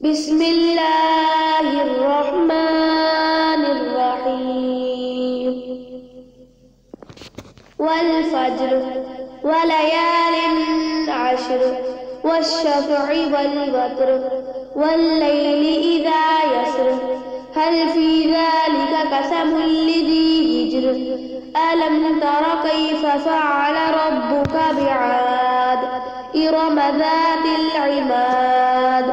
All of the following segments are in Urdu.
بسم الله الرحمن الرحيم والفجر وليال عشر والشفع والوتر والليل إذا يسر هل في ذلك قسم لذي حجر ألم تر كيف فعل ربك بعاد إرم ذات العماد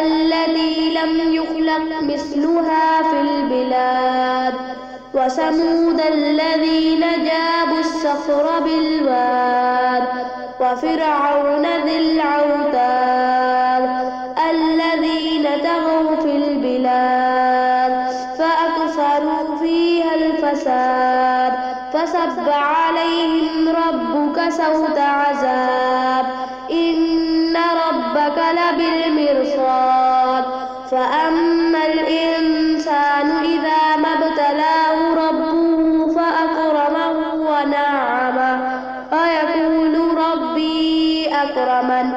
التي لم يخلق مثلها في البلاد وثمود الذين جابوا الصخر بالواد وفرعون ذي الأوتاد الذين طغوا في البلاد فأكثروا فيها الفساد فصب عليهم ربك سوط عذاب إن ربك لبالمرصاد فأما الإنسان إذا ما ابتلاه ربه فأكرمه ونعمه فيقول ربي أكرمن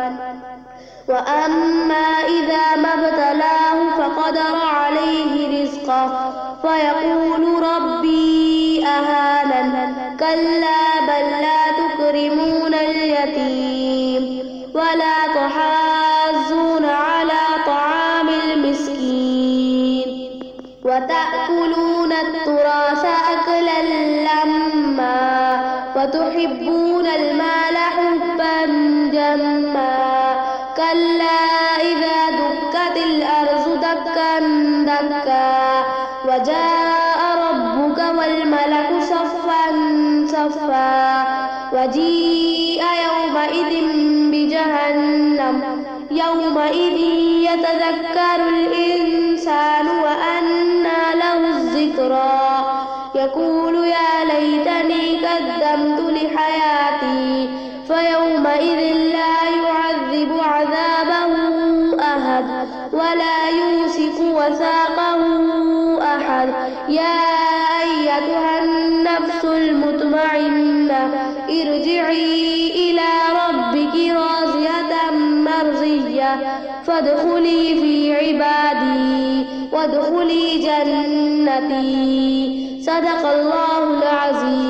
وأما إذا ما ابتلاه فقدر عليه رزقه فيقول ربي أهانن كلا بل لا تكرمون اليتيم ولا تحاضون على طعام المسكين وتأكلون التراث أكلا لما وتحبون المال حبا جما كلا إذا دكت الأرض دكا دكا وجاء ربك والملك صفا صفا وجيء يومئذ بجهنم يومئذ يتذكر الإنسان وأنى له الذكرى يقول يا ليتني قدمت لحياتي فيومئذ لا يعذب عذابه أحد ولا يوثق وثاقه أحد يا أيتها النفس المطمئنة ارجعي إلى ربك راضية مرضية فادخلي في عبادي وادخلي جنتي صدق الله العظيم.